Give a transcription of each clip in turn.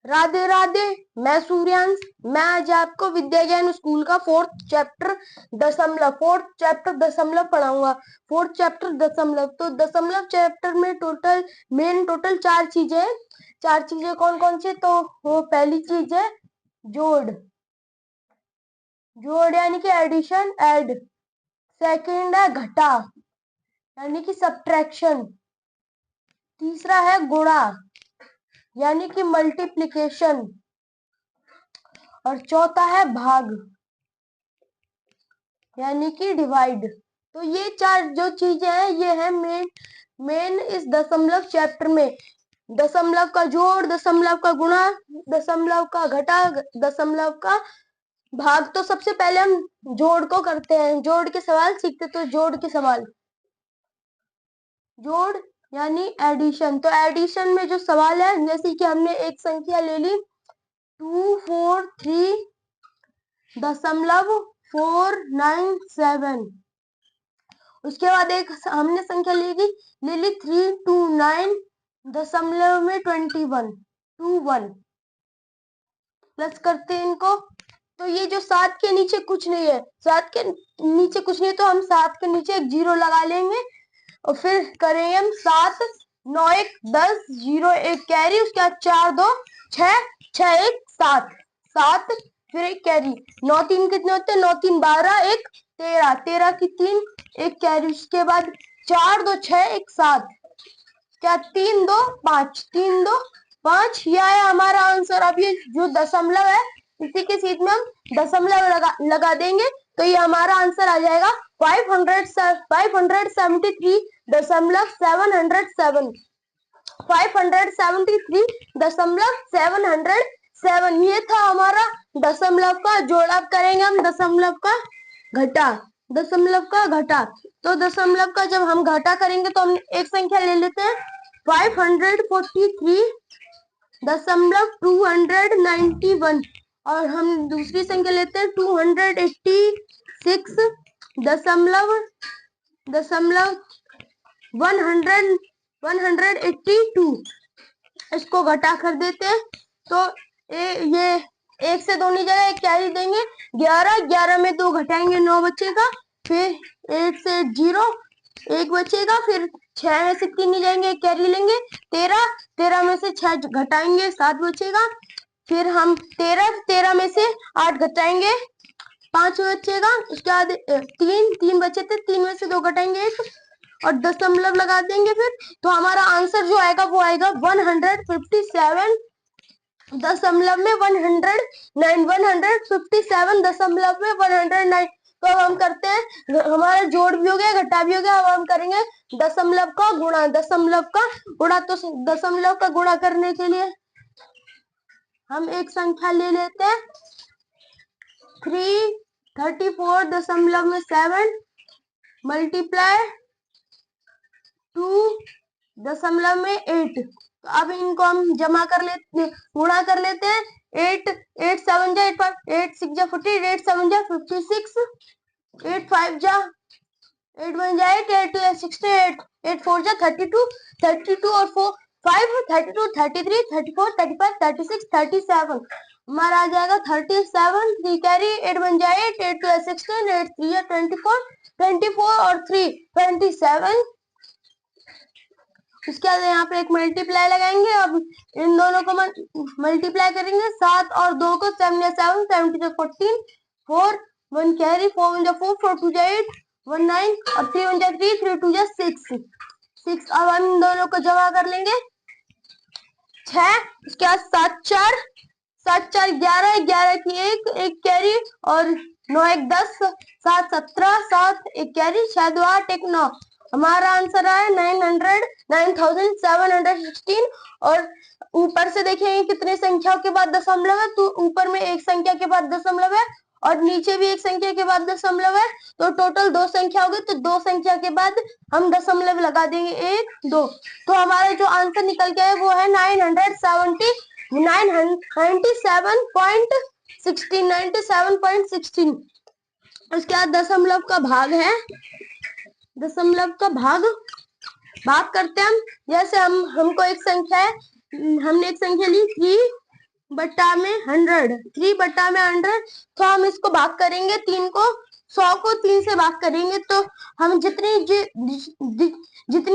राधे राधे। मैं सूर्यांश। मैं आज आपको विद्या ज्ञान स्कूल का फोर्थ चैप्टर दशमलव पढ़ाऊंगा। फोर्थ चैप्टर दशमलव। तो दशमलव चैप्टर में टोटल चार चीजें हैं। चार चीजें कौन कौन सी? तो वो पहली चीज है जोड़। जोड़ यानी कि एडिशन, ऐड। सेकंड है घटा यानी कि सब्ट्रैक्शन। तीसरा है गुणा यानी कि मल्टीप्लिकेशन। और चौथा है भाग यानी कि डिवाइड। तो ये चार जो चीजें हैं ये है मेन इस दशमलव चैप्टर में। दशमलव का जोड़, दशमलव का गुणा, दशमलव का घटा, दशमलव का भाग। तो सबसे पहले हम जोड़ को करते हैं, जोड़ के सवाल सीखते। तो जोड़ के सवाल, जोड़ यानी एडिशन। तो एडिशन में जो सवाल है, जैसे कि हमने एक संख्या ले ली 243.497। उसके बाद एक हमने संख्या ले ली 329.21 प्लस करते हैं इनको। तो ये जो 7 के नीचे कुछ नहीं है, 7 के नीचे कुछ नहीं, तो हम 7 के नीचे एक जीरो लगा लेंगे और फिर करेंगे हम 7 9 1 10 0 1 कैरी। उसके बाद 4 2 6 6 1 7 7 फिर एक कैरी। 9 3 कितने होते हैं? 9 3 12 1 13 13 की 3 एक कैरी। उसके बाद 4 2 6 1 7 क्या 3 2 5 3 2 5। यह है हमारा आंसर। अब ये जो दशमलव है इसी के सीध में हम दशमलव लगा देंगे तो ये हमारा आंसर आ जाएगा 573.707। 573.707। ये था हमारा दशमलव का जोड़। अब करेंगे हम दशमलव का घटा। दशमलव का घटा, तो दशमलव का जब हम घटा करेंगे तो हम एक संख्या ले लेते हैं 543.291 और हम दूसरी संख्या लेते हैं 286.182। इसको घटा कर देते हैं तो ये एक से दो नहीं जाएगा, एक कैरी देंगे 11 11 में 2 घटाएंगे 9 बचेगा। फिर 8 से 0 1 बचेगा। फिर 6 में से 3 नहीं जाएंगे, एक कैरी लेंगे 13 13 में से 6 घटाएंगे 7 बचेगा। फिर हम 13 में से 8 घटाएंगे 5 बचेगा। उसके बाद 3 बचे थे, 3 में से 2 घटाएंगे 1 और दशमलव लगा देंगे। फिर तो हमारा आंसर जो आएगा वो आएगा 157 दशमलव में 109 157 दशमलव में 109। तो अब हम करते हैं, हमारा जोड़ भी हो गया घटा भी हो गया। अब हम करेंगे दशमलव का गुणा। दशमलव का गुणा, तो दशमलव का गुणा करने के लिए हम एक संख्या ले लेते हैं 334.7 मल्टीप्लाई 2.8। तो अब इनको हम जमा कर लेते, गुणा कर लेते हैं। 8 8 7 जा 8 5 8 6 जा 40 8 7 जा 56 8 5 जा 8 1 जा 8 8 2 जा 68 8 4 जा 32 32 और 4 5 32 33 34 35 36 37। हमारा आ जाएगा 37 3 कैरी 8 1 जा 8 8 2 जा 16 8 3 जा 24 24 और 3 27। उसके बाद यहाँ पे एक मल्टीप्लाई लगाएंगे। अब इन दोनों को मल्टीप्लाई करेंगे 7 और 2 को 7 या 7 7 to 14 4 1 कैरी 4 1 जा 4 4 2 जा 8 1 9 और 3 1 जा 3 3 2 जा 6 6। अब हम इन दोनों को जमा कर लेंगे 6। उसके बाद 7 4 11 11 की 1 कैरी और 9 1 10 7 17 7 1 कैरी 6 2 8 1 9। हमारा आंसर आया 9716। और ऊपर से देखेंगे कितने संख्याओं के बाद दशमलव है, तो ऊपर में एक संख्या के बाद दशमलव है और नीचे भी एक संख्या के बाद दशमलव है। तो टोटल 2 संख्या हो गई, तो 2 संख्या के बाद हम दशमलव लगा देंगे 1 2। तो हमारा जो आंसर निकल के आया वो है 97.16। उसके बाद दशमलव का भाग है। दशमलव का भाग करते हैं हम। जैसे हमको एक संख्या है, हमने एक संख्या ली बट्टा में 100, 3 बट्टा में 100। तो हम इसको भाग करेंगे 3 को, 100 को 3 से भाग करेंगे तो हम जितनी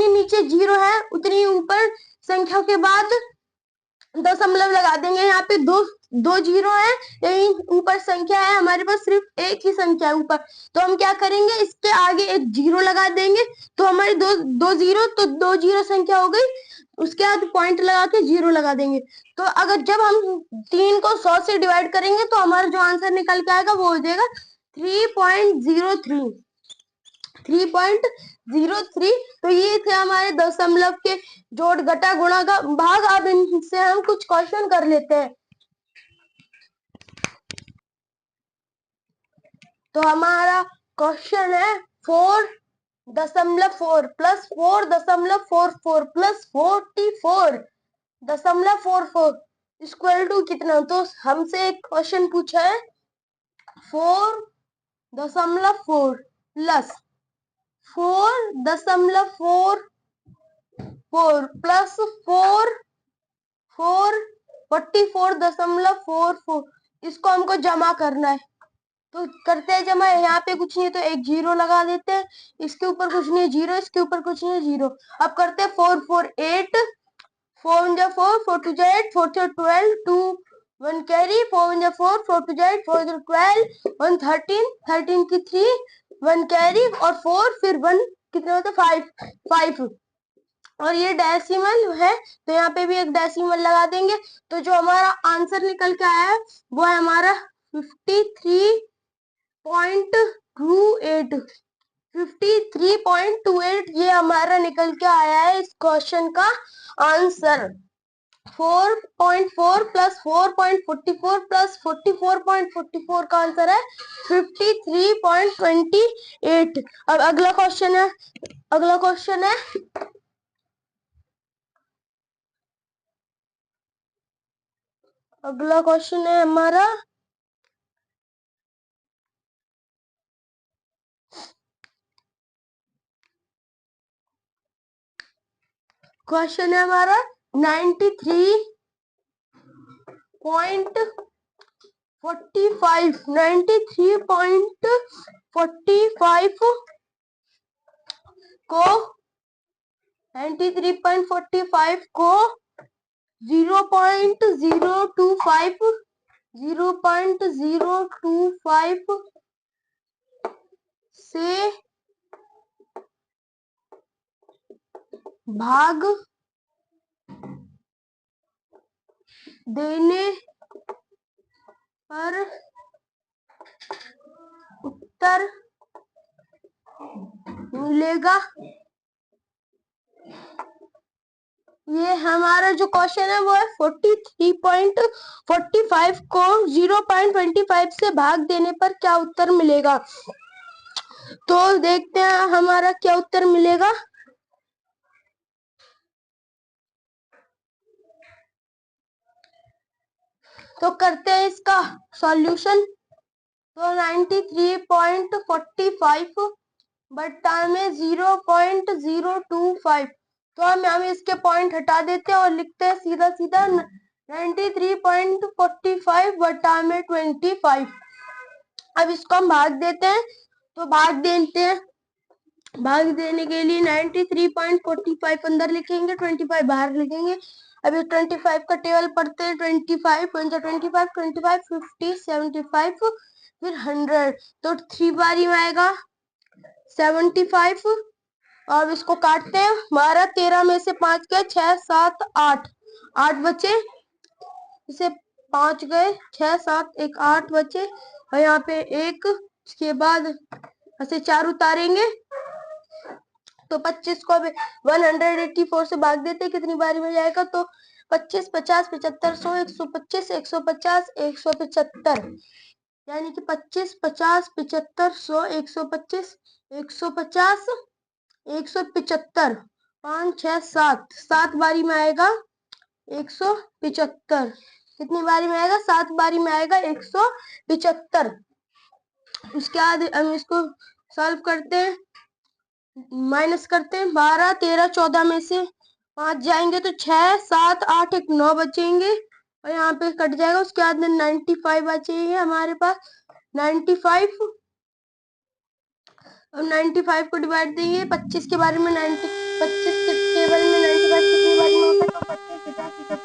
नीचे 0 है उतनी ऊपर संख्या के बाद दशमलव लगा देंगे। यहाँ पे दो दो जीरो है, यही ऊपर संख्या है, हमारे पास सिर्फ एक ही संख्या है ऊपर, तो हम क्या करेंगे, इसके आगे एक जीरो लगा देंगे। तो हमारी दो जीरो, तो 2 जीरो संख्या हो गई, उसके बाद पॉइंट लगा के जीरो लगा देंगे। तो अगर जब हम 3 को 100 से डिवाइड करेंगे तो हमारा जो आंसर निकल के आएगा वो हो जाएगा 3.03। 3.03। तो ये थे हमारे दशमलव के जोड़ घटा गुणा का भाग। अब इनसे हम कुछ क्वेश्चन कर लेते हैं। तो हमारा क्वेश्चन है 4.4 प्लस 4.44 प्लस 44.44 इक्वल टू कितना। तो हमसे एक क्वेश्चन पूछा है 4.4 प्लस 4.44 प्लस 44.44, इसको हमको जमा करना है। तो करते हैं जमा। यहाँ पे कुछ नहीं तो एक जीरो लगा देते हैं, इसके ऊपर कुछ नहीं जीरो, इसके ऊपर कुछ नहीं जीरो। अब करते हैं 4 4 8, 4 1 4, 4 2 8, 4 3 12, 2 1 कैरी, 4 1 4, 4 2 8, 4 3 12, 1 13, 13 की 3, 1 कैरी और 4, फिर 1 कितने होते 5 और ये डेसिमल है तो यहाँ पे भी एक डेसिमल लगा देंगे। तो जो हमारा आंसर निकल के आया है वो है हमारा 53.28। 53.28 ये हमारा निकल के आया है इस क्वेश्चन का आंसर। 4.4 प्लस 4.44 प्लस 44.44 का आंसर है 53.28। अब अगला क्वेश्चन है हमारा क्वेश्चन है हमारा 93.45 को 93.45 को 0.025 से भाग देने पर उत्तर मिलेगा। ये हमारा जो क्वेश्चन है वो है 43.45 को 0.25 से भाग देने पर क्या उत्तर मिलेगा। तो देखते हैं हमारा क्या उत्तर मिलेगा। तो करते हैं इसका सॉल्यूशन। तो 93.45 बट्टा में 0.025, तो हम इसके पॉइंट हटा देते हैं और लिखते हैं सीधा 93.45 बट्टा में 25। अब इसको हम भाग देते हैं। तो भाग देने के लिए 93.45 अंदर लिखेंगे, 25 बाहर लिखेंगे। अभी 25 का टेबल पढ़ते हैं। 25 25 25 50 75 फिर 100, तो 3 बारी में आएगा 75। और इसको काटते हैं। 12 13 में से 5 गए, 6 7 8 8 बचे, इसे 5 गए, 6 7 1 8 बचे और यहाँ पे एक, इसके बाद ऐसे 4 उतारेंगे। तो 25 को अभी 184 से भाग देते हैं, कितनी बारी में जाएगा। तो 25 50 75 100 125 150 175, यानी कि 25 50 75 100 125 150 175, 5 6 7 7 बारी में आएगा 175। कितनी बारी में आएगा, 7 बारी में आएगा 175। उसके बाद हम इसको सॉल्व करते हैं, माइनस करते हैं। 12 13 14 में से 5 जाएंगे तो 6 7 8 1 9 बचेंगे और यहाँ पे कट जाएगा। उसके बाद में 95 बचेगी हमारे पास। 95 और 95 को डिवाइड देंगे 25 के बारे में। 25 के टेबल में 95 कितनी बार में होता है तो 25, 50,